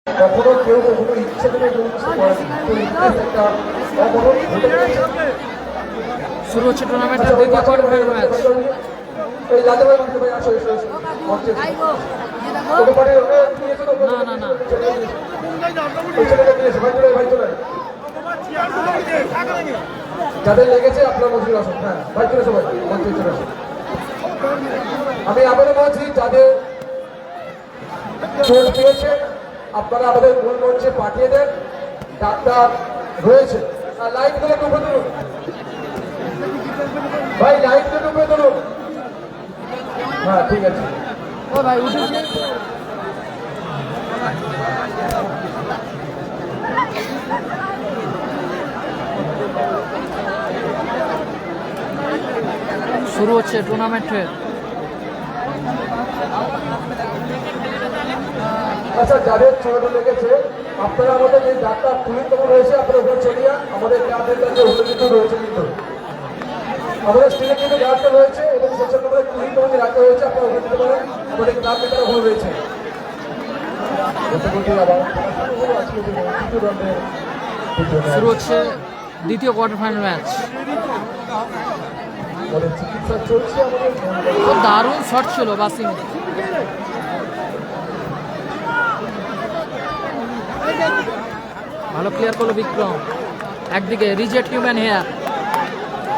কখনো কেউ কখনো ইচ্ছে করে একটা অবরোধ ঘটে গেছে। শুরু হচ্ছে টুর্নামেন্টের দ্বিতীয় কোয়ার্টার ম্যাচ। এই লাদেভাই মানতে ভাই আসো এসো এসো ওটা পরে ওটা নিয়ে চলো না না না ওই ছেলেটা নিয়েছে ভাই চলে ভাই চলে যাদের লেগেছে আপনার মধ্যে আসুন। হ্যাঁ ভাই চলে সবাই মঞ্চে চলে আসুন। আমি আবারও বলছি যাদের চোট পেয়েছে আপনারা আমাদের মূল মঞ্চে পাঠিয়ে দেন। ডাক্তার রয়েছে। আর লাইটগুলো ডুবে ধরুন ভাই, লাইটগুলো ডুবে ধরুন। হ্যাঁ ঠিক আছে। ও ভাই উঠেছে। শুরু হচ্ছে টুর্নামেন্টের। আচ্ছা যাদের চোট লেগেছে আপনারা আমাদের যে ডাক্তার পুলিশ রয়েছে আপনারা ওখানে চলিয়ে আমাদের ক্লাবের কাছে উপস্থিত রয়েছে। কিন্তু আমাদের স্টেজে কিন্তু ডাক্তার রয়েছে এবং সেসব আমাদের পুলিশ যে রাখা হয়েছে আপনারা ওখানে যেতে পারেন। আমাদের ক্লাব নেতারা ওখানে রয়েছে। শুরু হচ্ছে দ্বিতীয় কোয়ার্টার ফাইনাল ম্যাচ। চিকিৎসা চলছে আমাদের। দারুণ শট ছিল বাসিম। ভালো ক্লিয়ার করলো বিক্রম। একদিকে রিজেক্ট হিউম্যান হেয়ার,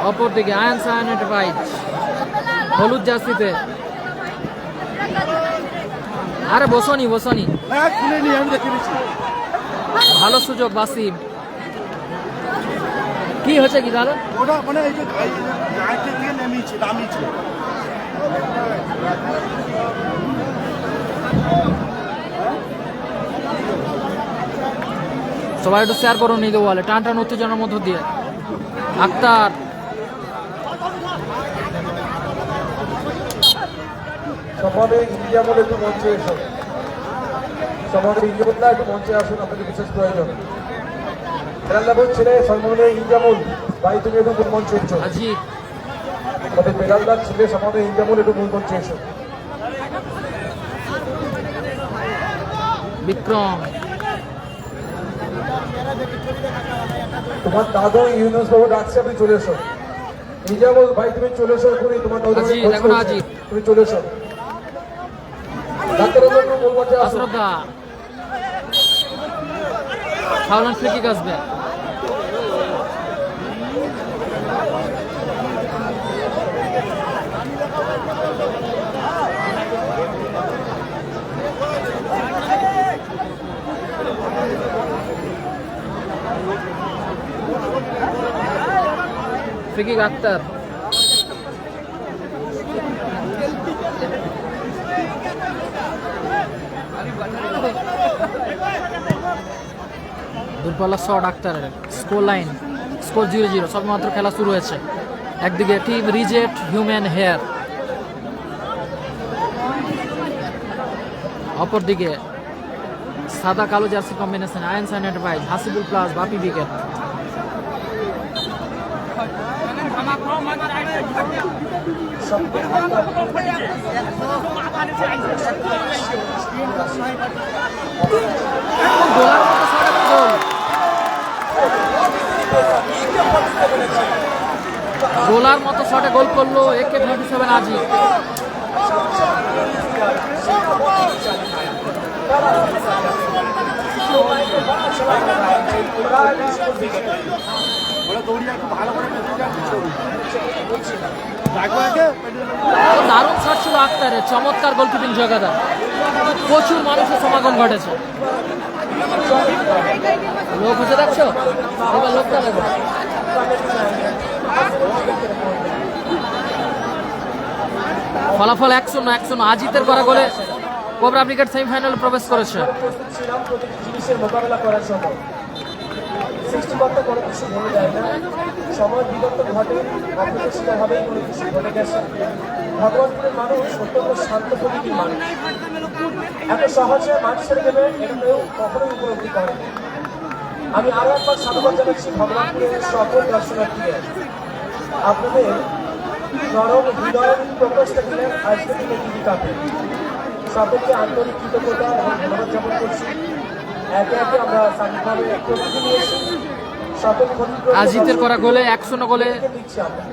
অপরদিকে আয়ান সায়ান এন্টারপ্রাইজ হলুদ জার্সিতে। আরে বসনি বসনি, ভালো সুযোগ বাসিম। কি হচ্ছে কি তাহলে? ওটা মানে এই যে গাড়ি থেকে নেমেছে নামিয়েছে। সবাই একটু শেয়ার করুন এই বলে টান টান উত্তেজনার মধ্য দিয়ে। আক্তার সমানে ইন্ডিয়া বলে একটু মঞ্চে এসো। সমানে ইন্ডিয়া একটু মঞ্চে আসুন, আপনাদের বিশেষ প্রয়োজন। বেড়াল্লাপুর ছেলে সমানে ইন্ডিয়ামুল ভাই তুমি একটু মূল মঞ্চে এসো। আজিত আমাদের বেড়াল্লার ছেলে সমানে ইন্ডিয়ামুল একটু মূল মঞ্চে এসো। বিক্রম তোমার দাদু ইউনুস বাবু ডাকছে, আপনি চলে এসো। ইন্ডিয়ামুল ভাই তুমি চলে এসো এখনই, তোমার দাদু আজিত, এখন আজিত। তুমি চলে এসো। ডাক্তারের জন্য মূল মঞ্চে আসো। আশ্রদ্ধা ফাউল ফ্রি কিক আসবে। Free kick Akhtar. দূরপাল্লা শট আক্তারের। Score line score 0-0। সবেমাত্র খেলা শুরু হয়েছে। একদিকে টিম রিজেক্ট হিউম্যান হেয়ার, অপরদিকে সাদা কালো jersey combination Ayan Sayan enterprise, Hasibul plus Bapi wicket. গোলার মতো শটে গোল করলো AK-47 আজিত। দারুণ শট ছিল আক্তারের, চমৎকার গোলকিপিং যোগ্যতা। প্রচুর মানুষের সমাগম ঘটেছে। লোক হচ্ছে দেখছো, এবার লোকটা দেখো। ফলাফল 1-0। আজিতের করা গোলে কোবরা ব্রিগেড সেমিফাইনালে প্রবেশ করেছে। জিনিসের মোকাবেলা করার জন্য সৃষ্টিকর্তা কোনো কিছু বলে যায় না, সময় বিবর্তন ঘটে, অপ্রত্যাশিতভাবেই কোনো কিছু ঘটে গেছে। ভগবানপুরের মানুষ অত্যন্ত শান্ত প্রকৃতির মানুষ, এত সহজে মানুষের দেবে এটা কেউ কখনোই উপলব্ধি করে। আমি আরো একবার সাধুবাদ জানাচ্ছি ভগবানপুরের সকল দর্শনার্থীদের। আপনাদের নরম হৃদয়ের প্রকাশটা দিলেন আজকের দিনে টিভি কাপে। সকলকে আন্তরিক কৃতজ্ঞতা এবং ধন্যবাদ জ্ঞাপন করছি। একে একে আমরা সার্বিকভাবে প্রস্তুতি নিয়েছি সকল ক্ষতিগ্রস্ত আজিতের করা গোলে 1-0 গোলে দিচ্ছি আমরা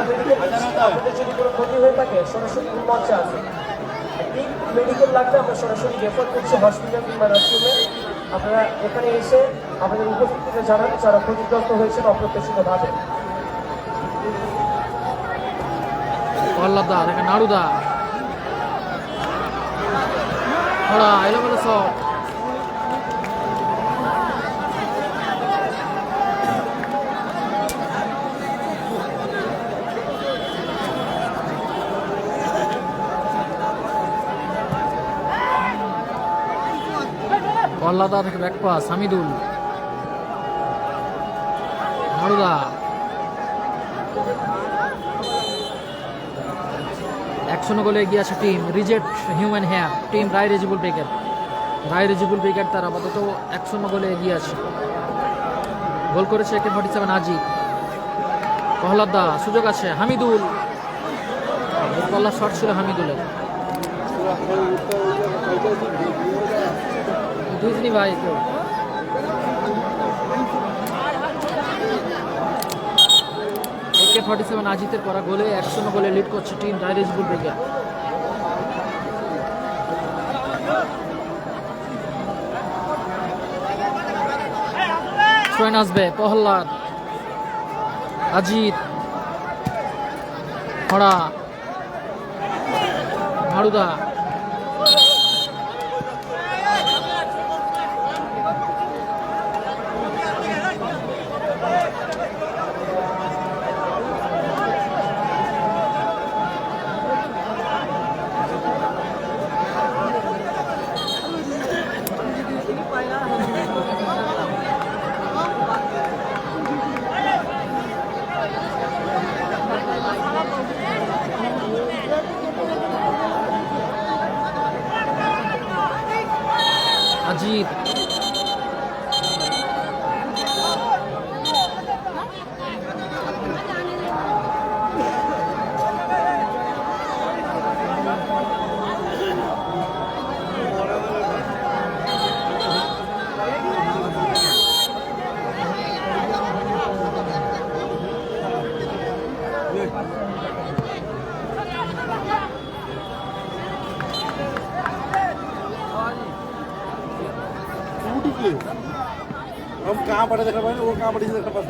মেডিকেল দিচ্ছি। আপনাদের যদি কোনো ক্ষতি হয়ে থাকে সরাসরি মঞ্চে আসুন। মেডিকেল লাগলে আমরা সরাসরি রেফার করছি হসপিটাল কিংবা নার্সিংহোমে। আপনারা এখানে এসে আমাদের উপস্থিতিতে জানান যারা ক্ষতিগ্রস্ত হয়েছেন অপ্রত্যাশিতভাবে। পল্লাদা দেখেন নাড়ুদা ওরা এলোমেলো শট পল্লাদা থেকে ব্যাক পাস হামিদুল নাড়ুদা 1-0 গোলে এগিয়ে আছে team reject human hair team Roy Rezibul brigade তার আপাতত 1-0 গোলে এগিয়ে আছে। গোল করেছে AK-47 আজিত। প্রহ্লাদা সুযোগ আছে হামিদুল পাল্লা শট ছিল হামিদুলের দুইজনই ভাই কেউ AK-47 আজিতের করা গোলে 1-0 গোলে লিড করছে team Roy Rezibul brigade. Train আসবে প্রহ্লাদ আজিত খড়া নাড়ুদা আজিত हम कहाँ पढ़े देखा भाई वो कहाँ पढ़ी से देखा पास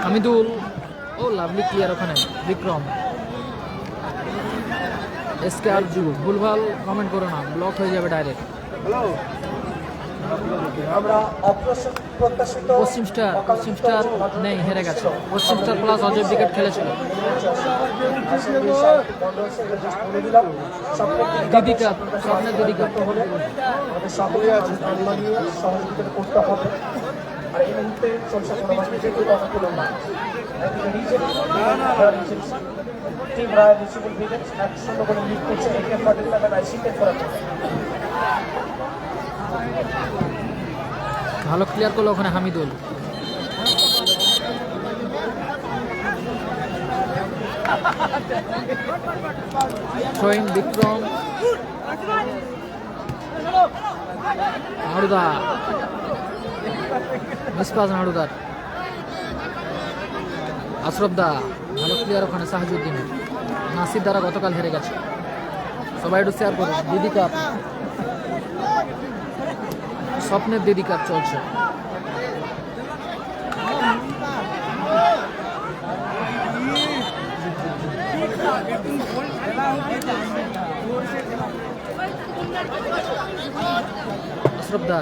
হামিদুল ও লাভলি ক্লিয়ার ওখানে বিক্রম এসকে আরজু ভুলভাল কমেন্ট করো না ব্লক হয়ে যাবে ডাইরেক্ট। हेलो আমরা অপ্রত্যাশিত পশ্চিম স্টার নেই হেরে গেছে পশ্চিম স্টার প্লাস অজয় উইকেট খেলেছিল। দিদিকা স্বপ্নের দিদিকা আমাদের সকলে সহযোগিতা করতে হবে। আর এই মুহূর্তে চলছে যেহেতু কথাগুলো না টিম রায় রিসিবল ব্রিগেড 1-0 করে লিড করছে AK-47 আইসিকে ফেরাতে। ভালো ক্লিয়ার করলো ওখানে হামিদুল থ্রোইং বিক্রম নাড়ুদা মিসপাস নাড়ুদার আশরফ দা ভালো ক্লিয়ার ওখানে সাহাজুদ্দিন নাসির দ্বারা গতকাল হেরে গেছে। সবাই একটু শেয়ার করুন। দিদি কাপ স্বপ্নের দিদি কাপ চলছে। আশরফ দা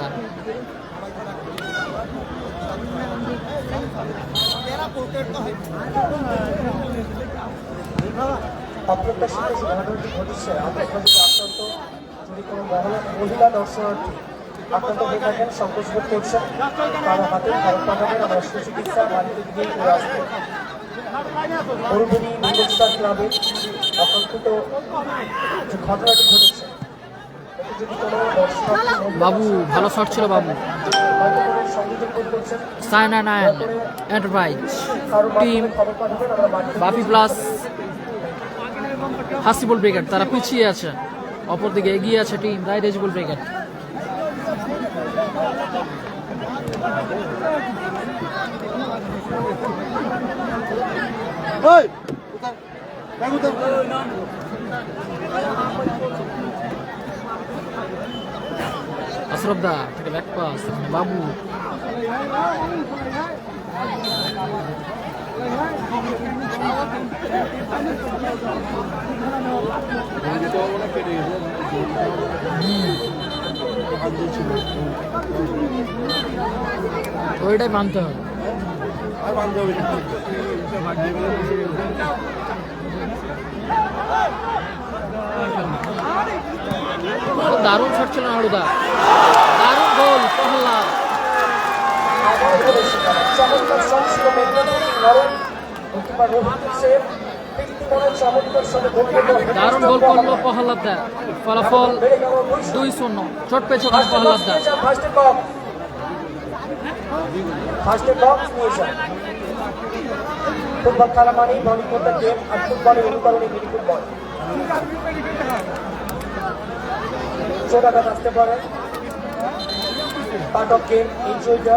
অপ্রত্যাশিত যে ঘটনাটি ঘটেছে আতঙ্কবাদী আক্রান্ত যদি কোনো মহিলা দর্শনার্থী আক্রান্ত হয়ে থাকেন সংকোচ বোধ করছেন তার হাতে ভারত পাঠাবেন আমরা সুচিকিৎসা বাড়িতে গিয়ে ফিরে আসবো। মরুভূমি মিডল স্টার ক্লাবে আতঙ্কিত যে ঘটনাটি ঘটেছে এতে যদি কোনো দর্শনার্থী বাবু ভালো শট ছিল বাবু হয়তো কোনো সংযোজন বোধ করছেন সাইনা নাইন এন্টারপ্রাইজ কারো টিম মাধ্যমে খবর পাঠাবেন আমরা বাড়িতে বাপি প্লাস হাসিবুল ব্রিগেড, তারা পিছিয়ে আছে। অপরদিকে এগিয়ে আছে টিম রায় রেজিবুল ব্রিগেড। আশরফদা থেকে ব্যাক পাস, বাবু ওইটাই মানতে হবে। দারুণ শট ছিল নাড়ুদা, দারুণ গোল প্রহ্লাদ। চমৎকার সংস্কৃত নরেন গোলকিপার রোহিতের সেভ, ব্যক্তিগত চমৎকার সাথে দারুণ গোল করলো প্রহ্লাদ দা। ফলাফল 2-0। চোট পেয়েছে প্রহ্লাদ দা। ফার্স্টে বক্স নিয়ে যান। ফুটবল খেলা মানেই বলিং করতে গেম, আর ফুটবলের অনুকরণে মিনি ফুটবল। ছোটাঘাত আসতে পারে, part of game, enjoy the.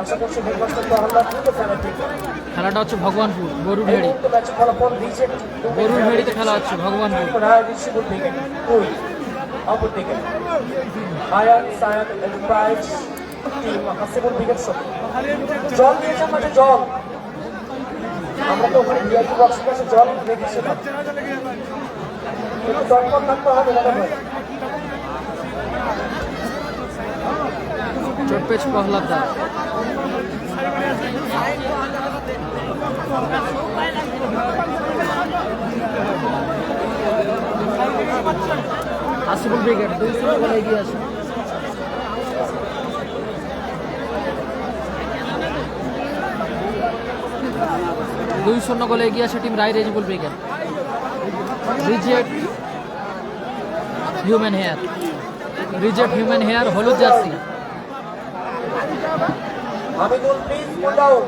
আশা করছি হেডমাস্টার প্রহ্লাদ দ্রুত খেলা দেখবেন। খেলাটা হচ্ছে ভগবানপুর গরুরভেড়ি, ম্যাচে ফলাফল রিজেক্ট। গরুরভেড়িতে খেলা হচ্ছে ভগবানপুর। রায় রিসিবল থেকে দুই অপরদিকে Ayan Sayan enterprise team Hasibul brigade সঙ্গে জল দিয়েছে মাঝে জল। আমরা তো ওখানে ভিআইপি বক্সের কাছে জল রেখেছিলাম, কিন্তু দরকার থাকতে হবে না ভাই। চোট পেয়েছে প্রহ্লাদ দা। হাসিবুল ব্রিগেড 2-0 গোলে এগিয়ে আছে। দুই 2-0 গোলে এগিয়ে আছে team Roy Rezibul brigade. Reject human hair, reject human hair, হলুদ জার্সি। Hamidul please pull down.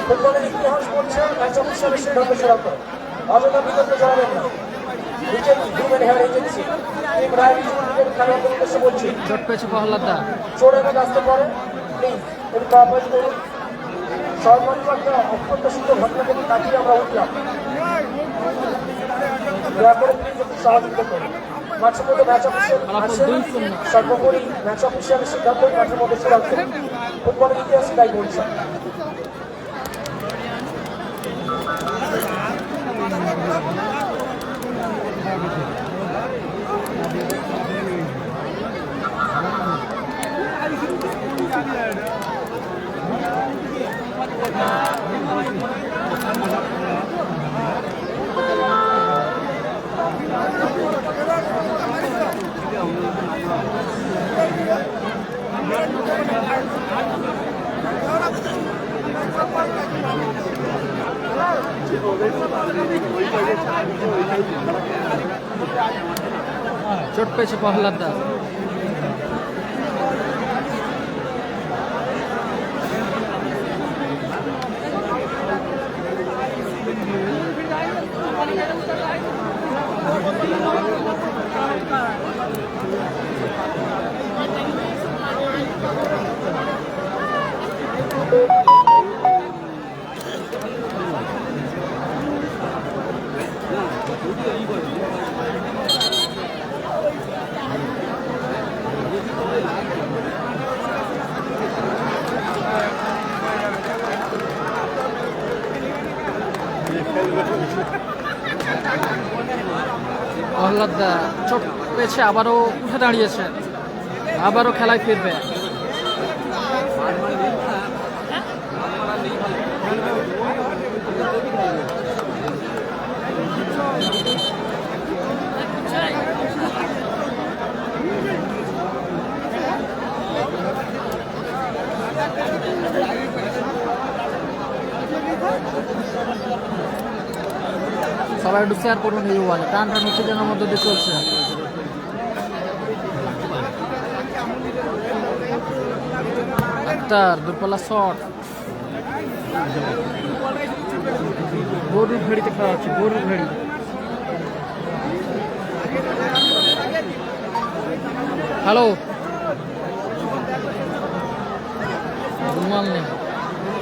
ফুটবলের ইতিহাস বলছে ম্যাচ অফিসারের সিদ্ধান্ত চূড়ান্ত, অযথা বিতর্ক জড়াবেন না। Reject human hair agency team Roy Rezibul brigade খেলোয়াড়দের উদ্দেশ্যে বলছি, চোট পেয়েছে প্রহ্লাদ দা। চোরাঘাত আসতে পারে, প্লিজ একটু কোঅপারেট করুন। সর্বনিম্ন একটা অপ্রত্যাশিত ঘটনা থেকে কাটিয়ে আমরা উঠলাম, দয়া করে প্লিজ একটু সহযোগিতা করুন। মাঠের মধ্যে ম্যাচ অফিসিয়াল আসেন, সর্বোপরি ম্যাচ অফিসিয়ালের সিদ্ধান্ত মাঠের মধ্যে চূড়ান্ত। ফুটবলের ইতিহাসে তাই বলছে। চোট পেয়েছে প্রহ্লাদ দা। প্রহ্লাদ দা চোট পেয়েছে, আবারও উঠে দাঁড়িয়েছে, আবারও খেলায় ফিরবে। সবাই একটু শেয়ার করুন এই ওয়ালে, টান টান উত্তেজনার মধ্যে দিয়ে চলছে। আক্তার দূরপাল্লা শট, গরুর ভেড়িতে খেলা হচ্ছে, গরুর ভেড়ি। হ্যালো রুমাল নেই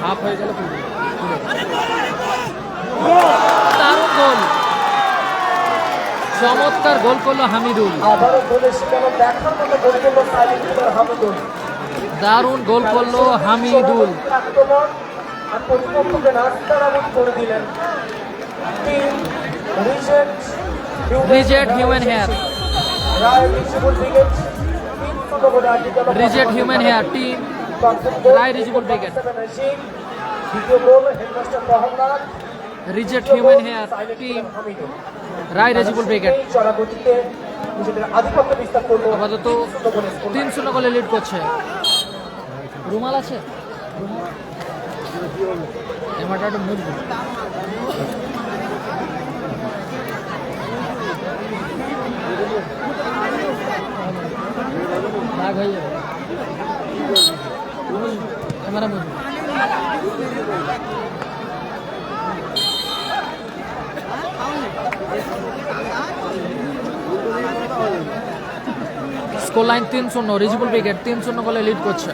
হাফ হয়ে গেল পুরো। দারুণ গোল, চমৎকার গোল করলো হামিদুল। আবারও গোলের শিকার দেখার মতো গোল করলো সাইলেন্ট কিপার হামিদুল। দারুণ গোল করলো হামিদুল। আক্রমণ আর প্রতিপক্ষকে নাস্তানাবুদ করে দিলেন। Team reject human hair, Roy Rezibul brigade 3 গোলে আগে reject human hair team Roy Rezibul brigade. দ্বিতীয় goal headmaster Prahlad, reject human hair team Hamidul. Roy Rezibul brigade চড়া গতিতে নিজেদের আধিপত্য বিস্তার করলো। আপাতত 3-0 গোলে লিড করছে। রুমাল আছে, এমাটা একটু মুড়বো। দাগ হয়ে যাবে, ক্যামেরা মুড়বো। স্কোর লাইন 3-0, রিজেবল ব্রিগেড 3-0 গোলে লিড করছে।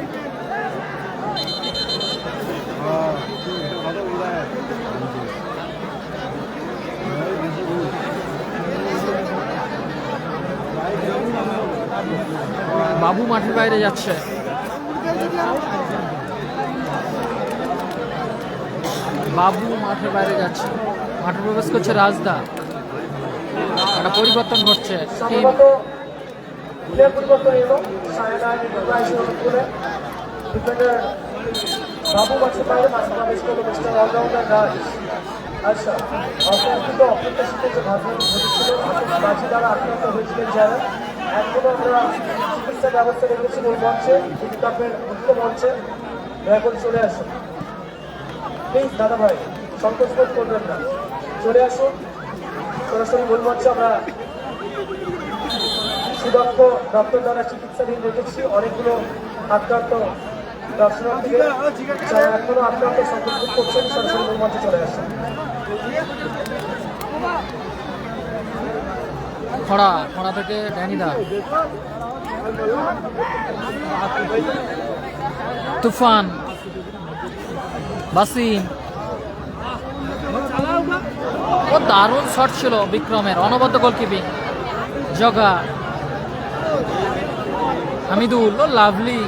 বাবু মাঠের বাইরে যাচ্ছে, বাবু মাঠের বাইরে যাচ্ছে, মাঠে প্রবেশ করছে রাজদা। একটা পরিবর্তন ঘটছে, টিম প্লেয়ার পরিবর্তন এলো। সায়না করে ডিফেন্ডার বাবু মাঠের বাইরে মাঠে প্রবেশ করলো মিস্টার অলরাউন্ডার রাজ। আচ্ছা, অপ্রত্যাশিত অপ্রত্যাশিত যে ঘটনা ঘটেছিল, বাজি দ্বারা আক্রান্ত হয়েছিলেন যারা, এখনো আমরা চিকিৎসা ব্যবস্থা রেখেছি ওই মঞ্চে, কাপের মুক্ত মঞ্চে। দয়া করে চলে আসুন প্লিজ দাদা ভাই, সংকোচ বোধ করবেন না, চলে আসুন সরাসরি মূল মঞ্চে। আমরা সুদক্ষ ডক্টর দ্বারা চিকিৎসাধীন রেখেছি অনেকগুলো আক্রান্ত দর্শনার্থীকে, যারা এখনো আক্রান্ত সংকোচ বোধ করছেন সরাসরি মূল মঞ্চে চলে আসুন। খড়া খড়া থেকে ড্যানিদা, তুফান, বাসিম। ও দারুণ শট ছিল বিক্রমের, অনবদ্য গোলকিপিং। জগা, হামিদুল, ও লাভলি।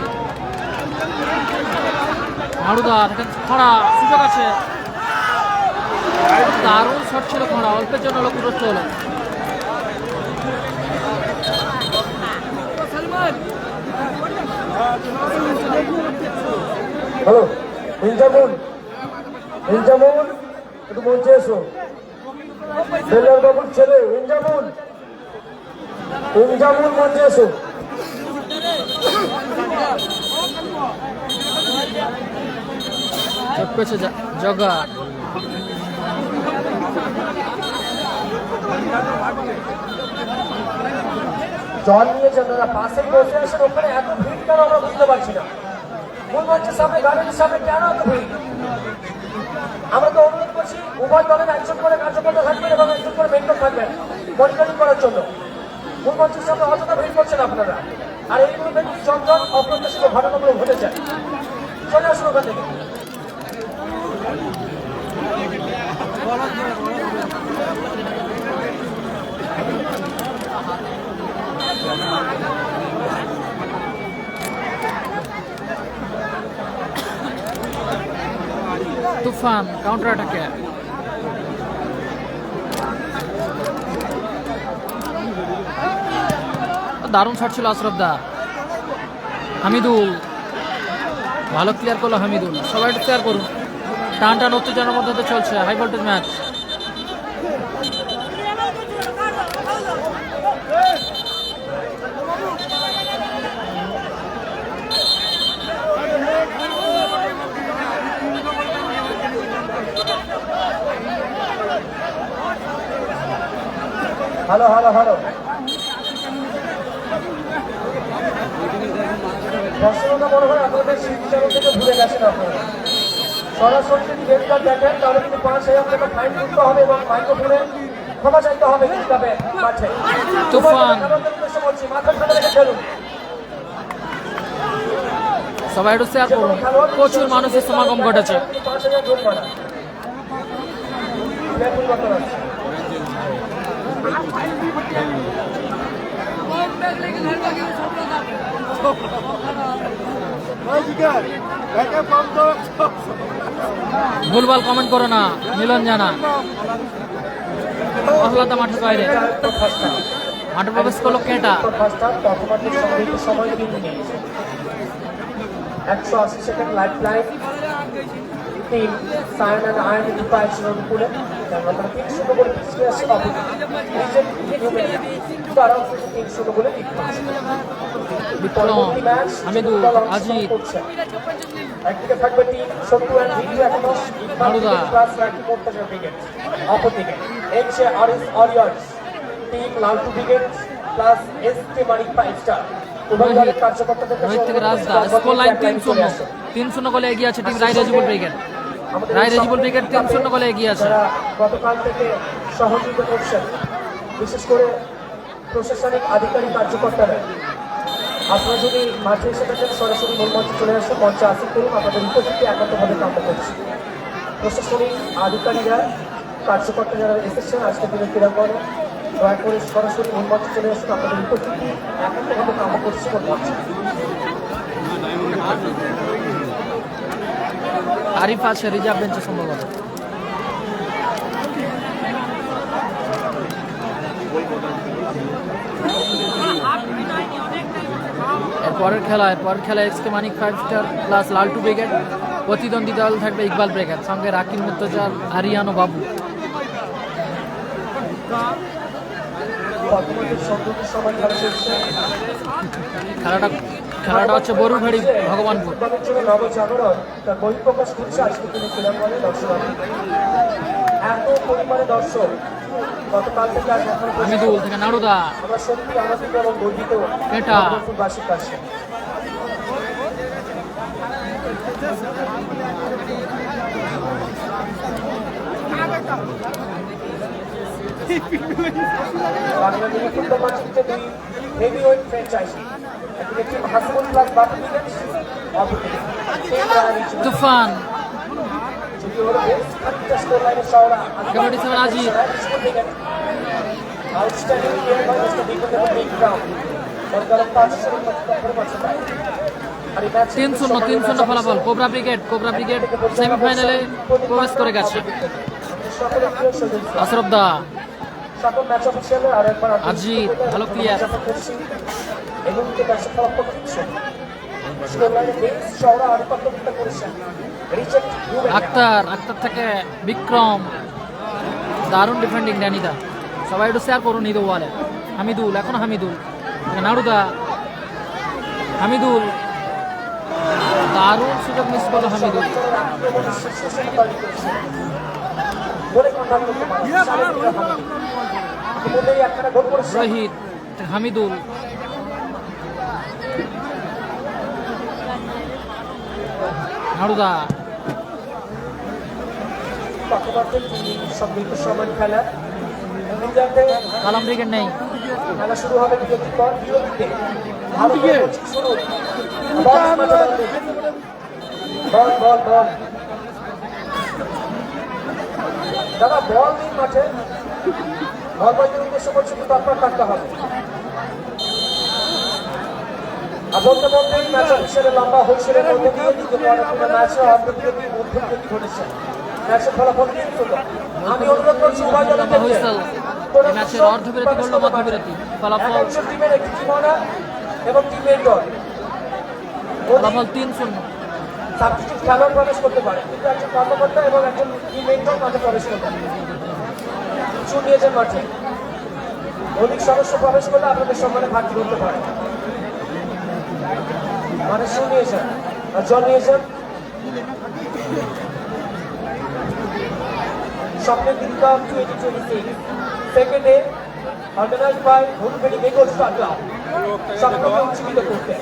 মারুদা, খড়া, সুযোগ আছে। দারুণ শট ছিল খড়া, অল্পের জন্য লক্ষ্যগ্রস্ত হলো। হ্যালো ইনজামুল, ইনজামুল একটু মঞ্চে এসো। বেলার বাবুর ছেলে ইনজামুল, ইনজামুল মঞ্চে এসো। চোট পেয়েছে জগা। জল নিয়েছেন দাদা, পাশে বসে আসেন, ওখানে এত ভিড় কেন আমরা বুঝতে পারছি না। মূল মঞ্চের সামনে, গাড়ির সামনে কেন এত ভিড়? আমরা তো অনুরোধ করছি উভয় দলের একজন করে কার্যকর্তা থাকবেন এবং একজন করে মেন্টর থাকবেন মনিটরিং করার জন্য। মূল মঞ্চের সামনে অযথা ভিড় করছেন আপনারা, আর এইগুলো দেখুন চঞ্চল অপ্রত্যাশিত ঘটনাগুলো ঘটেছে। চলে আসুন ওখান থেকে। তুফান কাউন্টার অ্যাটাকে, দারুণ শট ছিল আশরাফ দা। হামিদুল, ভালো ক্লিয়ার করলো হামিদুল। সবাই একটু ক্লিয়ার করুন, টান টান উত্তেজনার মধ্যে তো চলছে high voltage match. Hello hello hello, দর্শকরা মনে হয় আপনাদের শিক্ষার থেকে ভুলে গেছেন। আপনারা সরাসরি যদি রেড কার্ড দেখেন তাহলে কিন্তু 5,000 টাকা ফাইন দিতে হবে এবং মাইক্রোফোনে ক্ষমা চাইতে হবে। মাঠে তুফান, মাথা ঠান্ডা রেখে খেলুন। সবাই একটু শেয়ার করুন। প্রচুর মানুষের সমাগম ঘটেছে। 5,000 গোল মারা ব্যাপক কত আছে ভুলভাল কমেন্ট করো না, মিলন জানা। আহ্লাদা মাঠের বাইরে, মাঠে প্রবেশ করলো কেটা। ফার্স্ট হাফ বর্তমানে সময় কিন্তু নেই 180 second life line team Sayan and Ayan ইন্টারপ্রাইজের উপরে আমরা 3-0 গোলে পিছিয়ে আসছে তারা 3-0 গোলে বিক্রম, হামিদুল, আজিত, একদিকে থাকবে টিম সত্তু অ্যান্ড ভিডিও একাদশ নারুদা, প্লাস রাকি মোর্তাজা ব্রিগেড, অপরদিকে এমসে Arif অরিয়ন্স team Laltu brigade plus SK মানিক 5 স্টার উভয় দলের কার্যকর্তাদের রোহিত থেকে রাজদা। স্কোর লাইন 3-0 গোলে এগিয়ে আছে টিম রায় রেজিবল ব্রিগেড। রায় রেজিবল ব্রিগেড 3-0 গোলে এগিয়ে আছে। যারা গতকাল থেকে সহযোগিতা করছেন, বিশেষ করে প্রশাসনিক আধিকারিক কার্যকর্তারা, আপনারা যদি মাঠে এসে থাকেন সরাসরি মূল মঞ্চে চলে আসে মঞ্চে আসন করুন, আপনাদের উপস্থিতি একান্তভাবে কাম্য করছি। প্রশাসনিক আধিকারিকরা কার্যকর্তা যারা এসেছেন আজকের দিনের ক্রীড়াঙ্গনে দয়া করে সরাসরি মূল মঞ্চে চলে আসুন, আপনাদের উপস্থিতি একান্তভাবে কাম্য করছি মূল মঞ্চে। আরিফ আছে রিজার্ভ বেঞ্চে সম্ভবত। এরপরের খেলা এক্সকে মানিক 5 স্টার প্লাস লালটু ব্রিগেড। প্রতিদ্বন্দ্বী দল থাকবে ইকবাল ব্রিগেড, সঙ্গে রাকিব মুর্তজা, আরিয়ান ও বাবু। বর্তমানে সংযুক্ত সময় খেলা চলছে। খেলাটা হচ্ছে বরুভাড়ি ভগবানপুর। ফুটবলের জন্য নবজাগরণ তার বহিঃপ্রকাশ করছে আজকে তিনি ক্রীড়াঙ্গনে দর্শক এত পরিমাণে দর্শক গতকাল থেকে আজ এখন পর্যন্ত হামিদুল থেকে নারুদা, আমরা সত্যি আনন্দিত এবং গর্বিত এটা। বাসীর কাছে। বাংলাদেশের ফুটবল মাঠে দুই হেভিওয়েট ফ্র্যাঞ্চাইজি, একদিকে team Hasibul plus Bapu brigade, অপরদিকে টিম রাজনীতি তুফান, যদিও হলো বেশ খানিকটা স্কোর লাইনের শহরা কবাডি 7 আজিত। Outstanding player by mister Deepak এবং বিক্রম বর্তমানে 500 করে পাচ্ছে প্রায়। আর এই ম্যাচ 3-0 ফলাফল। কোবরা ব্রিগেড সেমিফাইনালে প্রবেশ করে গেছে। সকলের প্রিয় সদস্য আশরফ দা, সকল ম্যাচ অফিসিয়ালে আর একবার আজিত, ভালো ক্লিয়ার। এবং যে ম্যাচের ফলাফল দিচ্ছে স্কোর লাইনে বেশ শহরা আধিপত্য করেছেন রিচেট আক্তার থেকে বিক্রম, দারুণ ডিফেন্ডিং ড্যানিদা। সবাই একটু শেয়ার করুন ঈদ ওয়ালে। হামিদুল, এখন হামিদুল, নারুদা, হামিদুল, দারুণ সুযোগ মিস করলো হামিদুল। রোহিত, হামিদুল, নারুদা, সম্মিলিত সমান খেলা কালাম ব্রিগেড নেই। খেলা শুরু হবে বিরতির পর। বিরতিতে ভালো করে শুরু বল বল বল দাদা বল নেই মাঠে, বল বলতে উদ্দেশ্য করছে কিন্তু আপনার কাটতে হবে। আর বলতে বলতেই ম্যাচ অফিসিয়ালে লম্বা হয়েছিলের মধ্যে দিয়ে দ্বিতীয় কোয়ার্টার ম্যাচে অর্ধবিরতি মধ্যবিরতি ঘটেছে। ম্যাচের ফলাফল আমি অনুরোধ করছি উভয় দলের হুইসেল। ম্যাচের অর্ধবিরতি করলো মধ্যবিরতি। ফলাফল টিমের একটি টিমনা এবং টিমের দল ফলাফল 3-0। সাবস্টিটিউট খেলোয়াড় প্রবেশ করতে পারে, কিন্তু একজন কর্মকর্তা এবং একজন টিমের দল মাঠে প্রবেশ করতে পারে। কিছু নিয়েছেন মাঠে, অধিক সদস্য প্রবেশ করলে আপনাদের সম্মানে ঘাটতি করতে পারে। মানে শু নিয়েছেন আর জল নিয়েছেন। স্বপ্নের দিন কাপ 2026 সেকেন্ডে অর্গানাইজ বাই হুলবেড়ি বেগর স্টার ক্লাব স্বপ্নকে উজ্জীবিত করতে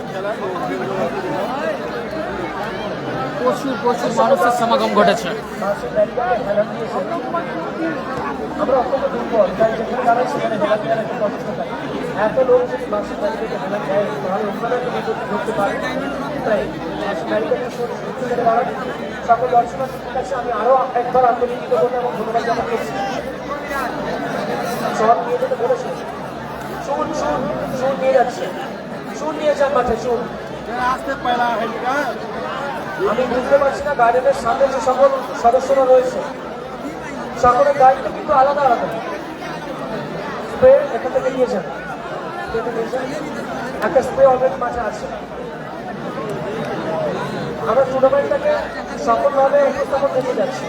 প্রচুর মানুষের সমাগম ঘটেছে। আমরা অত্যন্ত দুর্বল, তাই যেখানে দাঁড়াই সেখানে হেলা খেলার একটা কষ্ট থাকে। এত লোক যদি মাসিক ব্যারিকেডে হানা দেয় তাহলে ওখানে তো বিপদ ঘটতে পারে। তাই মাসিক ব্যারিকেডটা সত্যি দাঁড়ান। সকল দর্শনার্থীদের কাছে আমি আরও একবার আন্তরিক কৃতজ্ঞতা এবং ধন্যবাদ জ্ঞাপন করছি। সব নিয়ে যেতে বলেছে, শুন শুন শুন নিয়ে যাচ্ছে, শুন নিয়ে যান মাঠে, শুন। আসতে পারা হেলকা আমি বুঝতে পারছি না গার্ডেনের সামনে যে সকল সদস্যরা রয়েছে সকলের দায়িত্ব কিন্তু আলাদা আলাদা। স্প্রে এখান থেকে নিয়ে যান, একটা স্প্রে অলরেডি মাঠে আছে। আমরা টুর্নামেন্টটাকে সফলভাবে উপস্থাপন করতে যাচ্ছি।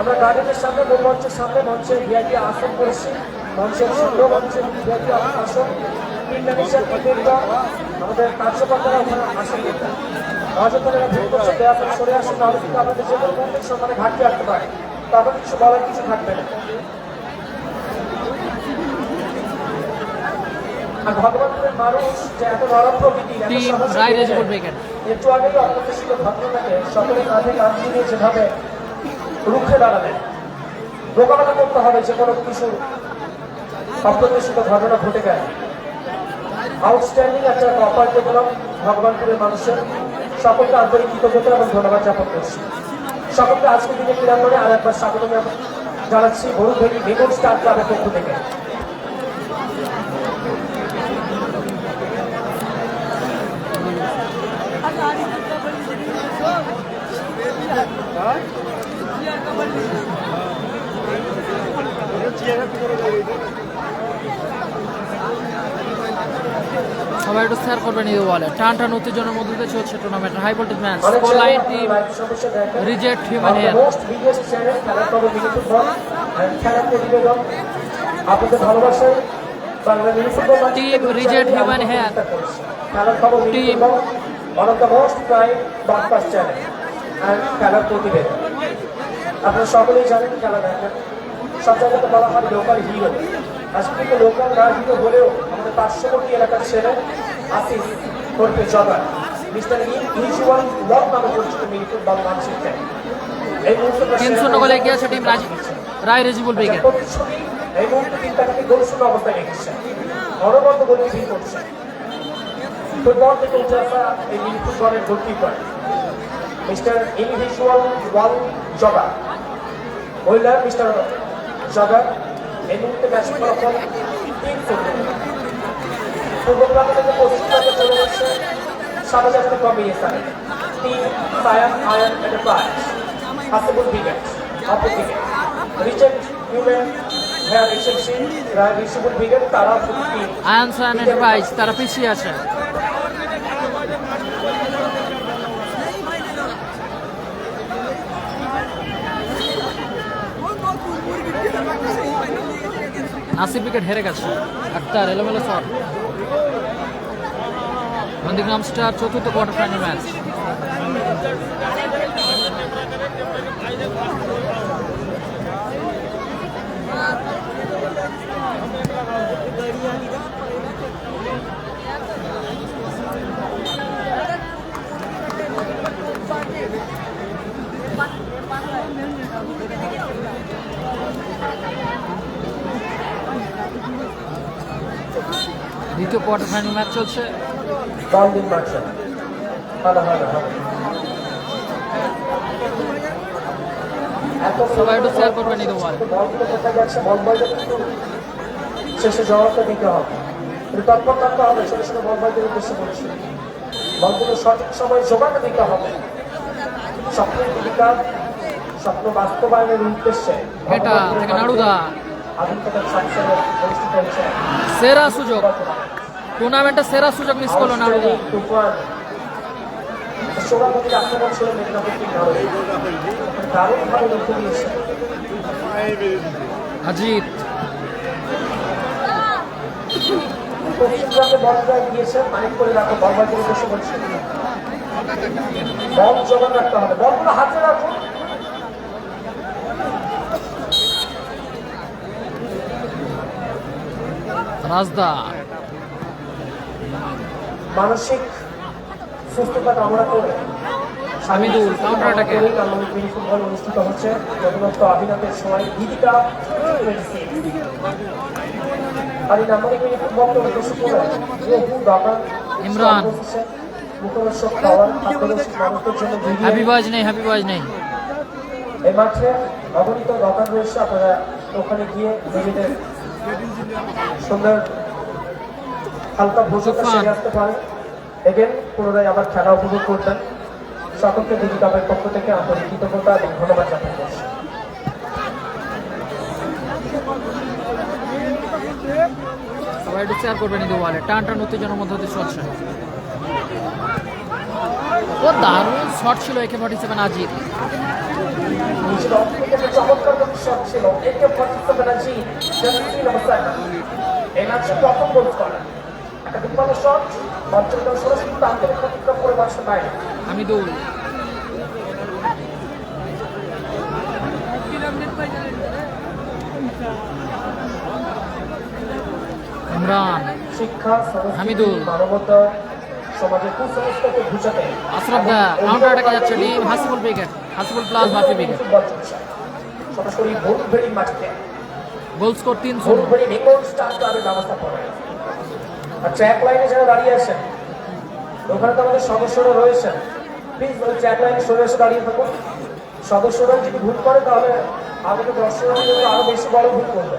আমরা গার্ডেনের সামনে মূল মঞ্চের সামনে মঞ্চে ভিআইপি আসন করেছি, মঞ্চের সুন্দর মঞ্চে ভিআইপি আসন, ইন্টারন্যাশনাল ক্রিকেট আমাদের কার্যকর্তারা ওখানে আসন করতেন। রাজধানীরা ভুল করছে, দেওয়া করে সরে আসেন, তাহলে কিন্তু আমাদের যে কোনো মুহূর্তে সম্মানে ঘাটতি আসতে পারে, তখন কিছু বলার কিছু থাকবে না। আর ভগবানের মানুষ যে এত নরম প্রকৃতির এত টিম সহজে রায় পেয়ে রেজিবল যায়। ব্রিগেড। একটু আগেই অপ্রত্যাশিত ঘটনাটাকে সকলের কাঁধে কাঁধ মিলিয়ে যেভাবে রুখে দাঁড়ালেন, মোকাবেলা করতে হবে যে কোনো কিছু অপ্রত্যাশিত ঘটনা ঘটে গেলে। আউটস্ট্যান্ডিং একটা অপার দেখলাম ভগবানপুরের মানুষের। সকলকে আন্তরিক কৃতজ্ঞতা এবং ধন্যবাদ জ্ঞাপন করছি। সকলকে আজকের দিনে ক্রীড়াঙ্গনে আর একবার স্বাগত জানাচ্ছি বরুণভেলী বেঙ্গল স্টার ক্লাবের পক্ষ থেকে। সবাই একটু শেয়ার করবেন এই বলে। টান টান উত্তেজনার মধ্যে দিয়ে চলছে টুর্নামেন্টের হাই ভোল্টেজ ম্যাচ। অনেক স্কোর লাইন টিম লাইভ সমস্যা দেখেন। Reject human hair. Most biggest channel খেলার খবর মিনি ফুটবল এন্ড খেলার প্রতিবেদন আপনাদের ভালোবাসায় Bangla mini football Team reject human hair. খেলার খবর mini Team- football one of the most prime broadcast channel and খেলার প্রতিবেদন। আপনারা সকলেই জানেন খেলা দেখেন, সব জায়গাতে বলা হয় লোকাল হিরো। আজকে কিন্তু লোকাল না হিরো হলেও আমাদের পার্শ্ববর্তী এলাকার ছেলে আসিফ করতে জগার মিস্টার ইউজুয়াল ওয়ান নামে পরিচিত মিনি ফুটবল মানচিত্রে এই মুহূর্তে 3-0 গোলে এগিয়ে আছে টিম রায় রেজিবল ব্রিগেড। প্রতিচ্ছবি এই মুহূর্তে তিনটাকে গোলশূন্য অবস্থায় রেখেছে, অনবদ্য গোলকিপিং করছে। ফুটবল থেকে উঠে আসা এই মিনি ফুটবলের গোলকিপার মিস্টার ইন্ডিভিজুয়াল ওয়াল জগার, ওয়েলার মিস্টার জগার এই মুহূর্তে ম্যাচ ফলাফল 3-0। পূর্ব প্রান্ত থেকে পশ্চিম প্রান্তে চলে যাচ্ছে সাদাজাস্তি combination team Sayan Ayan enterprise Hasibul brigade অপর দিকে reject human hair agency Rezibul brigade তারা টিম আয়ান সায়ান এন্টারপ্রাইজ তারা পিছিয়ে আছে। নাসিব উইকেট হেরে গেছে। আক্তার এলোমেলো শট। নন্দীগ্রাম স্টার চতুর্থ কোয়ার্টার ফাইনাল ম্যাচ। দ্বিতীয় কোয়ার্টার ফাইনাল ম্যাচ চলছে। বাউন্ডিং মারছে ভালো ভালো ভালো। এত সবাই একটু শেয়ার করবেন এই বল। বলগুলো কোথায় যাচ্ছে, বল বলটা কিন্তু শেষে জবাবটা দিতে হবে, কিন্তু তৎপর থাকতে হবে। ছোট ছোট বল বলদের উদ্দেশ্যে বলছি, বলগুলো সঠিক সময় জোগাড়টা দিতে হবে। স্বপ্নের জীবিকা স্বপ্ন বাস্তবায়নের উদ্দেশ্যে এটা থেকে নাড়ুদা আধুনিকতার সংসারে পরিস্থিতি হচ্ছে সেরা সুযোগ, টুর্নামেন্টের সেরা সুযোগ মিস করলো নাড়ুদা। তুফান সোনামতির আক্রমণ ছিল মেদিনীপুর টিম দারুণভাবে লক্ষ্য দিয়েছে আজিত পশ্চিমবঙ্গে বল ড্রাইভ দিয়েছে, মানিক করে রাখো বল বাজির উদ্দেশ্য বলছে। বল জমা রাখতে হবে, বলগুলো হাতে রাখুন। রাজদা মানসিক সুস্থতা কামনা করে হামিদুল কাউন্টার অ্যাটাকে। মিনি ফুটবল অনুষ্ঠিত হচ্ছে নতুনত্ব অভিনবের সময় গীতিকা আর এই নাম্বারিং মিনিট বক্তব্য কিছু করে বহু দোকান ইমরান। মুখরোচক খাওয়ার খাদ্যরসিক মানুষদের জন্য হ্যাপি বয়েজ নেই, হ্যাপি বয়েজ নেই। এই মাঠে অগণিত দোকান রয়েছে, আপনারা ওখানে গিয়ে নিজেদের সুন্দর হালকা ভোজনটা সেরে আসতে পারেন। এগেন পুনরায় আবার খেলা উপভোগ করতেন। সকলকে দিদি কাপের পক্ষ থেকে আন্তরিক কৃতজ্ঞতা এবং ধন্যবাদ জ্ঞাপন করছি। সবাই একটু শেয়ার করবেন এই ওয়ালে। টান টান উত্তেজনার মধ্যে দিয়ে চলছে। ও দারুণ শট ছিল AK-47 আজিত। নিচের অংশ থেকে একটা চমৎকার শট ছিল AK-47 আজিত, জার্সি নম্বর 7। এই ম্যাচে প্রথম গোল করেন। একটা দুর্দান্ত শট, অঞ্চলটা সরাসরি প্রান্তের অতিক্রম করে মাঠের বাইরে। হামিদুল, ইমরান, শিক্ষা, সংস্কৃতি, হামিদুল, মানবতা, সমাজের কুসংস্কারকে ঘুচাতে আশরাফ দা কাউন্টার অ্যাটাকে যাচ্ছে team Hasibul wicket, Hasibul plus Bapi wicket. সরাসরি ভুলভেড়ি মাটিতে goal score 3-0। Bhulbheri Bengal star ক্লাবের ব্যবস্থা করে। আর ট্র্যাক লাইনে যারা দাঁড়িয়ে আছেন, ওখানে তো আমাদের সদস্যরা রয়েছেন, প্লিজ ওই ট্র্যাক লাইনে সরে এসে দাঁড়িয়ে থাকুন। সদস্যরা যদি ভুল করে তাহলে আমাদের দর্শকরা কিন্তু আরো বেশি বড় ভুল করবে।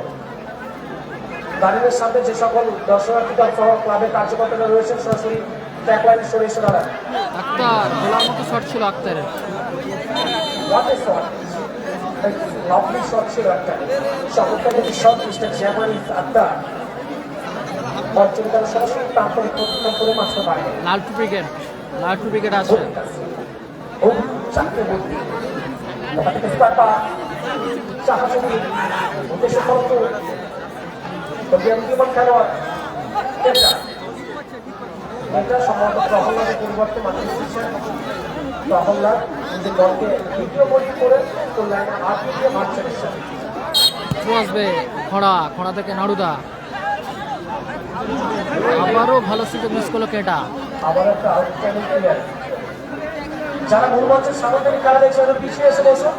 গাড়ির সাথে যে সকল দর্শনার্থী সহ ক্লাবের কার্যকর্তারা রয়েছেন, সরাসরি ট্র্যাক লাইনে সরে এসে দাঁড়ান। আক্তার গোলার মতো শট ছিল আক্তারের। What a shot! Lovely shot ছিল একটা। সকলটা যদি শট মিস্টার জ্যামানি আক্তার অর্জনকার সরাসরি তারপরে প্রতিক্রম করে মাঠে বাইরে। লালটু উইকেট, লালটু উইকেট আছে। ও চারটে বলতে ওখান থেকে স্পাইপা চাহাচুকি উদ্দেশ্য করতো বিমান খেলোয়াড় এটা সম্ভবত প্রহ্লাদের পরিবর্তে মাঠে এসেছে। প্রহ্লাদ নিজের দলকে দ্বিতীয় বলটি করে লাইনে হাত দিয়ে মাঠ ছেড়েছেন। আসবে খড়া, খড়া থেকে নাড়ুদা। আবারও ভালো সুযোগ মিস করলো কেটা। আবার একটা আউটস্ট্যান্ডিং প্লেয়ার। যারা মূল মঞ্চের সামনে থেকে খেলা দেখছে ওদের পিছিয়ে এসে বসো।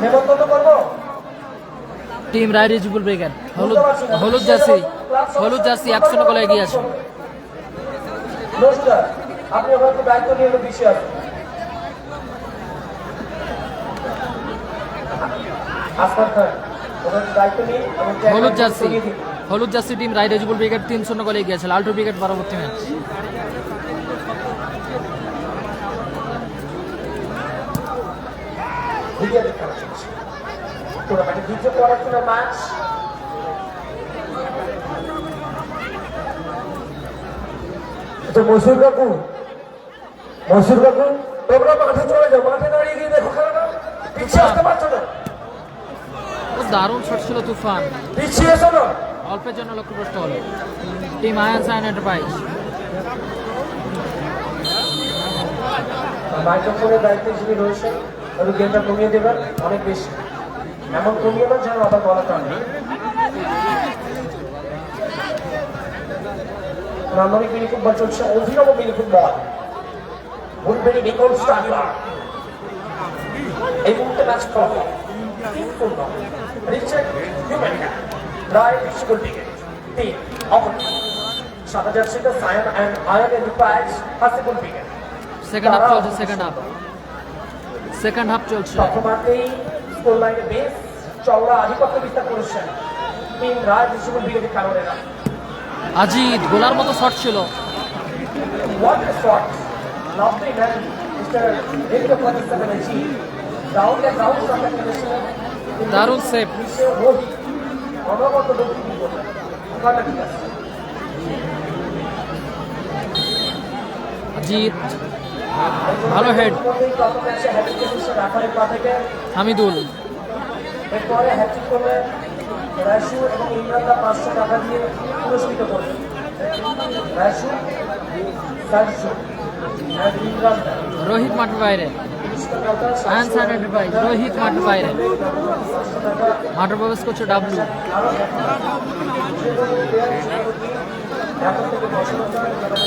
নেমন্তন্ন করবো টিম রায় রিজিবুল ব্রিগেড। হলুদ জার্সি 100 গোলে এগিয়ে আছে। নজরুল আপনি ওখানে একটু দায়িত্ব নিয়ে একটু পিছিয়ে আসুন। আসমান খান ওখানে দায়িত্ব নিয়ে হলুদ jersey team Roy Rezibul brigade 3-0 গোলে এগিয়ে আছে। লালটু ব্রিগেড পরবর্তী ম্যাচ। টুর্নামেন্টের দ্বিতীয় কোয়ার্টার ম্যাচ। মসুর কাকু তোমরা মাঠে চলে যাও, মাঠে দাঁড়িয়ে গিয়ে দেখো খেলাটা। পিছিয়ে আসতে পারছো না। ও দারুণ শট ছিল তুফান, পিছিয়ে এসো না। অল্পের জন্য লক্ষ্যভ্রষ্ট হলো টিম আয়ান সাইন এন্টারপ্রাইজ। মাইক্রোফোনের দায়িত্বে যিনি রয়েছেন ওই গেমটা কমিয়ে দেবেন অনেক বেশি, এমন কমিয়ে না যেন আবার বলা কারণ। নান্দনিক মিনি ফুটবল চলছে, অভিনব mini football. Bhulbheri Bengal star club এই মুহূর্তে ম্যাচ ফল 3-0 reject human Roy Rezibul brigade 3 অপর সাদা জার্সিতে Sayan and Ayan enterprise Hasibul brigade. Second half চলছে, সেকেন্ড হাফ চলছে। প্রথমার্ধেই স্কোর লাইনে বেশ চওড়া আধিপত্য বিস্তার করেছেন টিম রায় রিজিবুল ব্রিগেডের খেলোয়াড়েরা। আজিদ গোলার মতো শট ছিল। What a shot! Lovely man, Mr. AK-47 achieved. Round and round shot করেছিলেন। দারুণ সেভ। রোহিত অনবরত দক্ষিণ দিকে ওখানে ঠিক আছে। আজিদ ভালো হেড। প্রথম ম্যাচে হ্যাট্রিক করেছে রাফারের পা থেকে। হামিদুল এরপরে হ্যাট্রিক করলে রাশু এবং ইমরানরা 500 টাকা দিয়ে পুরস্কৃত করবে। রাশু সারশু আর ইমরানরা রোহিত মাঠের বাইরে। আয়ান সাইন এন্টারপ্রাইজ রোহিত মাঠের বাইরে। মাঠে প্রবেশ করছে ডাব্লু। এখন থেকে বসবাস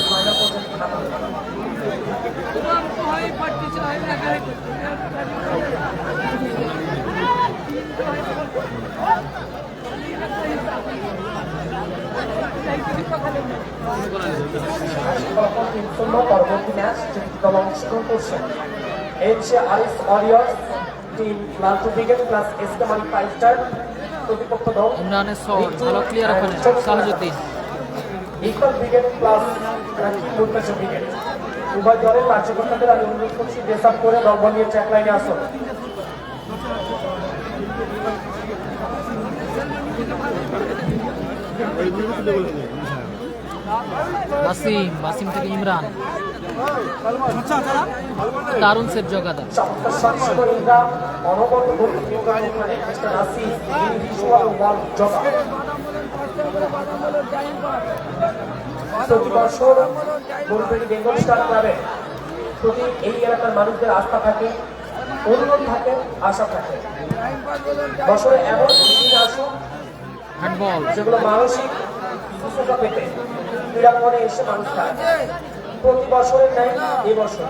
ফাইনাল পর্যন্ত পরবর্তী ম্যাচ যেটি দল অংশগ্রহণ করছে HRS Warriors team Laltu brigade plus SK Mani 5 star প্রতিপক্ষ দল ইমরানের শট ভালো ক্লিয়ার ওখানে Sahajuddin. Iqbal brigade plus Murtaza brigade উভয় দলের কার্যকর্তাদের আমি অনুরোধ করছি ড্রেস আপ করে দল নিয়ে ট্র্যাক লাইনে আসুন। বাসিম থেকে ইমরান, দারুণ সেভ জগাদা। চমৎকার শট ছিল ইমরান, অনবরত গোল ওখানে মিস্টার নাসির ইনডিভিজুয়াল ওয়াল জগা। প্রতি বছর গোলপেটি বেঙ্গল স্টার ক্লাবে প্রতি এই এলাকার মানুষদের আস্থা থাকে, অনুরোধ থাকে, আশা থাকে বছরে এমন দিন আসুক হ্যান্ডবল যেগুলো মানসিক সুস্থতা পেতে ক্রীড়াঙ্গনে এসে মানুষ খায়। প্রতি বছরের ন্যায় এবছর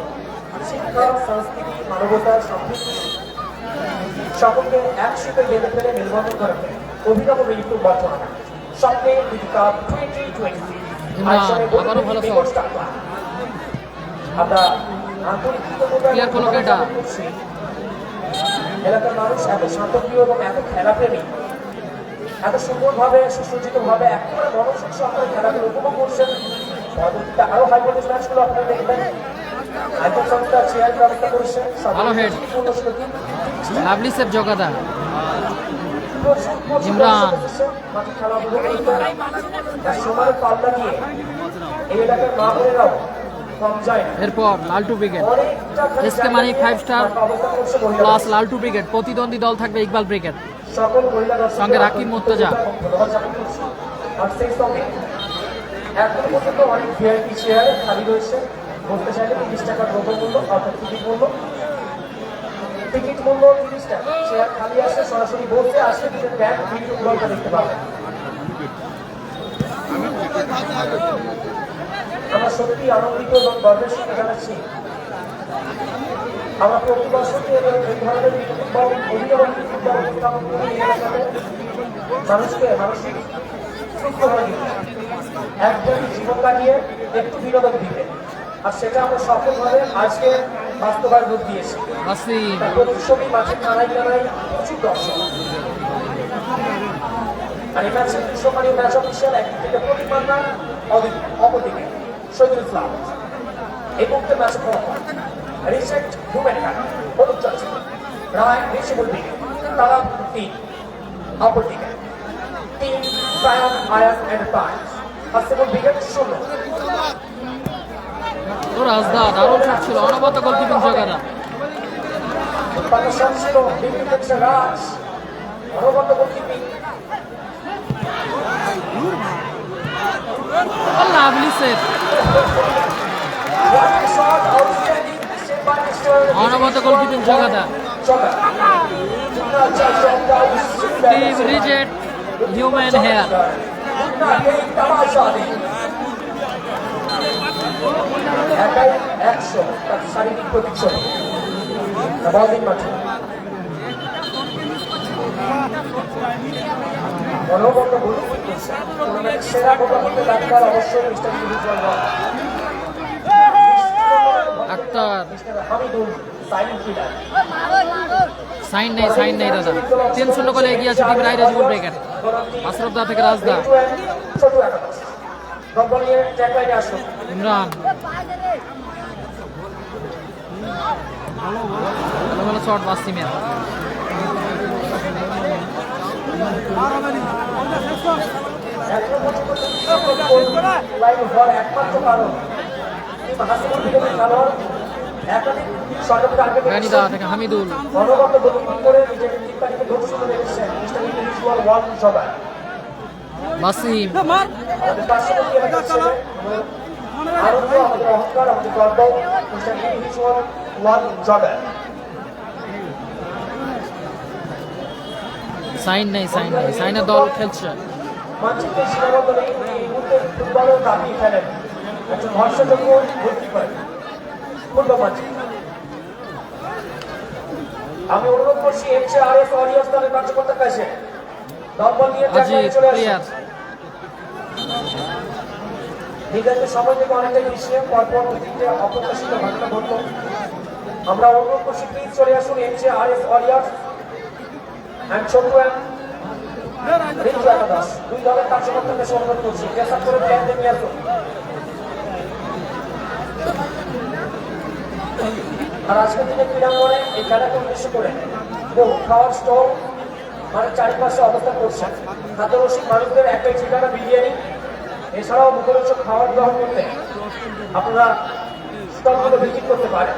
শিক্ষা, সংস্কৃতি, মানবতা, সম্প্রীতি সকলকে একসাথে বেঁধে ফেলে মেলবন্ধন করে ফেলে অভিনব মিলিত বর্তমানে স্বপ্নে দীপিকা 2020 আবারও ভালো শট। আমরা আন্তরিক Clear করলো কেটা? এলাকার মানুষ এত শান্তপ্রিয় এবং এত খেলাপ্রেমী, এত সুন্দরভাবে সুসজ্জিতভাবে একেবারে মনোযোগ সহকারে খেলাগুলো উপভোগ করছেন। পরবর্তীতে আরো হাই ভোল্টেজ ম্যাচগুলো আপনারা দেখবেন। আইকন সংস্থা চেয়ার ব্যবস্থা করেছেন। ভালো হেড, লাভলি সেভ জগাদা। ইমরান। সময়ের পাল্লা দিয়ে এই এলাকার মা বোনেরাও কম যায় না। এরপর লালটু brigade, SK Mani 5 star plus লালটু ব্রিগেড, প্রতিদ্বন্দ্বী দল থাকবে ইকবাল ব্রিগেড, সকল মহিলা দর্শকদের সঙ্গে রাকিব মুর্তজা। আর সেই সঙ্গে এখন পর্যন্ত অনেক ভিআইপি চেয়ার খালি রয়েছে। বলতে চাইলে 30 টাকার নগদ মূল্য অর্থাৎ টিকিট মূল্য 30 টাকা। চেয়ার খালি আসে, সরাসরি বলতে আসে নিজের ব্যাগ ভিডিও গল্প দেখতে পাবেন। আমরা সত্যি আনন্দিত এবং গর্বের সাথে জানাচ্ছি আমরা প্রতি বছরই এই ধরনের ফুটবল অভিনব ফুটবল উত্থাপন করে এই এলাকাতে মানুষকে মানসিক সুস্থ হয়ে দিতে, একদমই জীবন কাটিয়ে একটু বিনোদন দিতে, আর সেটা আমরা সফলভাবে আজকে বাস্তবায়ন রূপ দিয়েছি। তার প্রতিচ্ছবি মাঠের নানাই নানাই প্রচুর দর্শক। আর এই ম্যাচের গ্রীষ্মকালীন ম্যাচ অফিসিয়াল একদিক থেকে প্রদীপ মান্না, অপরদিকে শহীদুল ইসলাম। এই মুহূর্তে ম্যাচ ফলাফল রিসেক্ট হিউম্যান হ্যান্ড হলুদ চাচ্ছে রায় রিসেবল দিকে তারা 3, অপরদিকে 3 সায়ন আয়ান এন্ড টাইমস আর সেবল দিকে 0। রাজদা দারুণ শট ছিল, অনবরত গোলকিপিং জগাদা। তাদের শট ছিল ডিফেন্স রাজ, অনবরত গোলকিপিং। লাভলি সেভ, অনবরত গোলকিপিং জগাদা। Team reject human hair. একাই 100 তার শারীরিক প্রতিচ্ছবি বলিং মাঠে অনবরত গোলকিপিং করছে। টুর্নামেন্টের সেরা গোলকিপার ডাক্তার অবশ্যই মিস্টার ইন্ডিভিজুয়াল আক্তার হামিদুল সাইন ফিলার। সাইন নেই দাদা। 3-0 গোলে এগিয়ে আছে টিম রাইরেজিবল ব্রিগেড। আশরাফদা থেকে রাজদা, ছোট একাদশ দল নিয়ে ট্র্যাক লাইনে আসুন। ইমরান ভালো শট বাসিমের। লাইন হওয়ার একমাত্র কারণ হাসিমুল বিগতের খেলোয়াড় একাধিক শটে টার্গেট গানিদা থেকে হামিদুল, অনবরত গোলকিপিং করে নিজের টিমটাকে ধরে রেখেছেন mister individual one jogger. Basim আমাদের পার্শ্ববর্তী এলাকার ছেলে আনন্দ, আমাদের অহংকার, আমাদের গর্ব মিস্টার ইন্ডিভিজুয়াল ওয়ান জগার। সাইনের দল খেলছে। মানচিত্রের সীমাবদ্ধ নেই, এই মুহূর্তে ফুটবলের দাবি ফেলেন একজন ভরসাযোগ্য গোলকিপার ফুটবল মানচিত্র। আমি অনুরোধ করছি HRS Warriors দলের কার্যকর্তার কাছে দল নিয়ে আজি চলে প্লেয়ার আসুন। নির্ধারিত সময় থেকে অনেকটাই পিছিয়ে পরপর তিনটে অপ্রত্যাশিত ঘটনা ঘটল। আমরা অনুরোধ করছি প্লিজ চলে আসুন MJRS ওয়ারিয়র্স অ্যান্ড ছোট্ট রিঞ্জু একাদশ। দুই দলের কার্যকর্তার কাছে অনুরোধ করছি ড্রেস আপ করে প্লেয়ারদের নিয়ে আসুন। আর আজকের দিনে ক্রীড়াঙ্গনে এই খেলাকে উদ্দেশ্য করে বহু খাওয়ার স্টল মানে চারিপাশে অবস্থান করছে। খাদ্যরসিক মানুষদের একটাই ঠিকানা বিরিয়ানি, এছাড়াও মুখরোচক খাবার গ্রহণ করতে আপনারা স্টলগুলো ভিজিট করতে পারেন।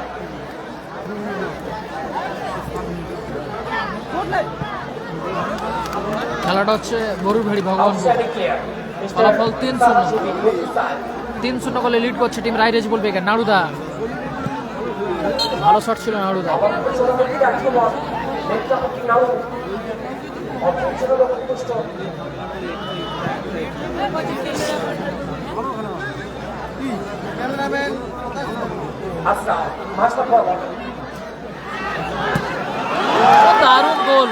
খেলাটা হচ্ছে গরুর ভাড়ি ভগবান আউটস্ট্যান্ডিং প্লেয়ার ফলাফল 3-0 গোলে লিড করছে টিম রায়রেজিবল বেকার। নাড়ুদা ভালো শট ছিল নাড়ুদা। দারুণ গোল,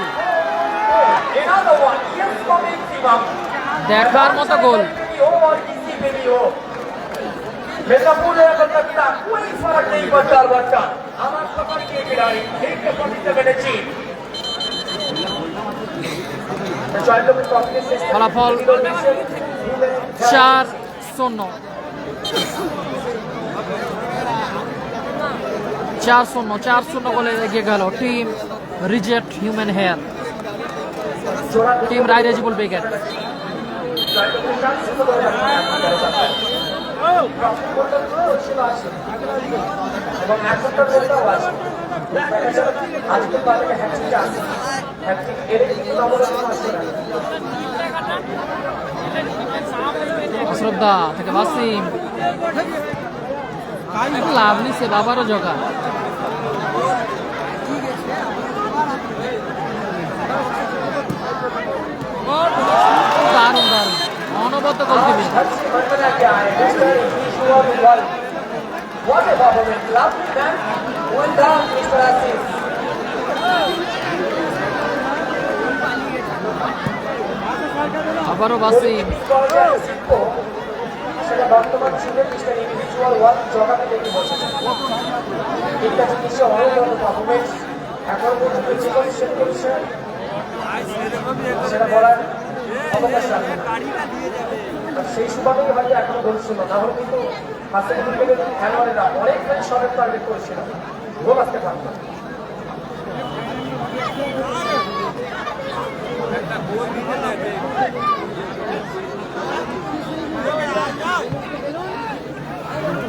দেখার মতো গোল। मिर्जापुर ने अगर तक का कोई फर्क नहीं पड़ता बच्चा हमारा पकड़ के खिलाड़ी एक के 50 मिनट जी ফলাফল 4-0 গোলে এগিয়ে গেল team reject human hair, team রায়রেজিবল বেকার। এবং এখনকার গোলটাও আছে আজকে বাজারে হ্যাটট্রিক আছে, হ্যাটট্রিক এর কিন্তু নবরত্ন আসছে না। শ্রদ্ধা থেকে ওয়াসিম, লাভলি সে বাবারও জগা। দারুণ দারুণ অনবদ্য গোল দিবে। What a performance! Lovely man. Well done, Mr. Aziz. আবারও ওয়াসিম, সেটা বর্তমান যুগে মিস্টার ইন্ডিভিজুয়াল ওয়ার্ক জগাতে দেখে বসেছে। এটা জিনিসে অনেক পারফরমেন্স এখন পর্যন্ত জীবন শেষ করেছে সেটা বলার অবকাশ রাখে না। আর সেই সুবাদেই হয়তো এখনো গোল ছিল, না হলে কিন্তু হাসিন ক্রিকেটের খেলোয়াড়েরা অনেকখানি শটের টার্গেট করেছিল, গোল আসতে পারত।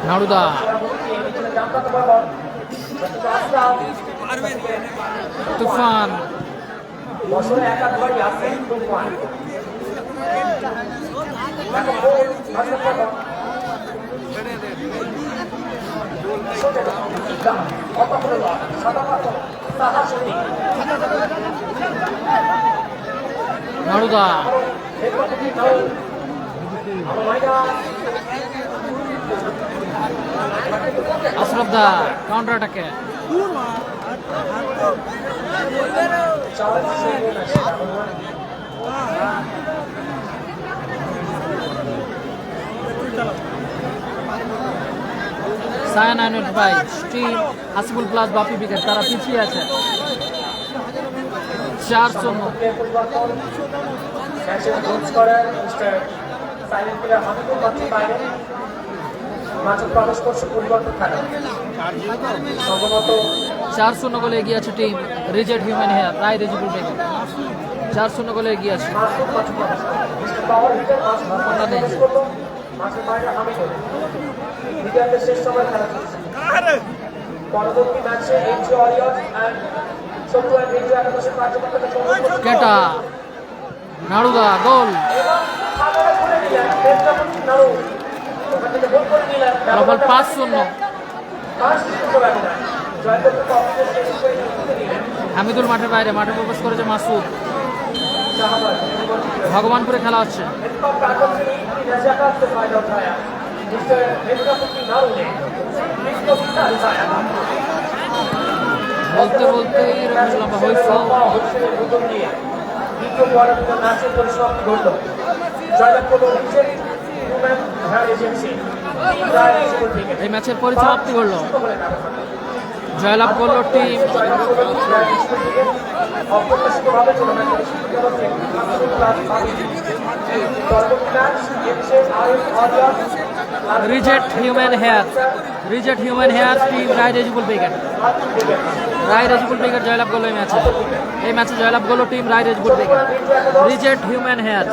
নাড়ুদা তুফান, বছরে একাধবারই আসে তুফান। নাড়ুদা আশরাফ দা কাউন্টার অ্যাটাকে Sayan enterprise team Hasibul plus Bapi wicket তারা পিছিয়ে আছে 4-0। প্রবেশ করছে পরিবর্তন খেলা সম্ভবত 4-0 গোলে এগিয়ে আছে টিম রিজেক্ট হিউম্যান হেয়ার রায়রেজিবল বেকার। 4-0 গোলে এগিয়ে আছে। শেষ সময় খেলা চলছে। পরবর্তী ম্যাচে এনজি ওয়ারিয়র্স এন্ড ছোট্ট রিঞ্জু একাদশের কার্যকর্তাকে কেটা নাড়ুদা গোল, ফলাফল 5-0। হামিদুল মাঠের বাইরে, মাঠে প্রবেশ করেছে মাসুদ। ভগবানপুরে খেলা হচ্ছে। বলতে বলতে লম্বা হয়েছে পরিসমাপ্তি ঘটল। জয়লাভ করল রিজেক্ট হিউম্যান হেয়ার এজেন্সি। এই ম্যাচের পরিসমাপ্তি ঘটল। জয়লাভ করলো টিম অপ্রত্যাশিতভাবে কোনো ম্যাচে সুবিধা হচ্ছে পরবর্তী ম্যাচ এসে reject human hair. Reject human hair team Roy Rezibul brigade. Roy Rezibul brigade জয়লাভ করলো এই ম্যাচে। এই ম্যাচে জয়লাভ করলো team Roy Rezibul brigade. Reject human hair.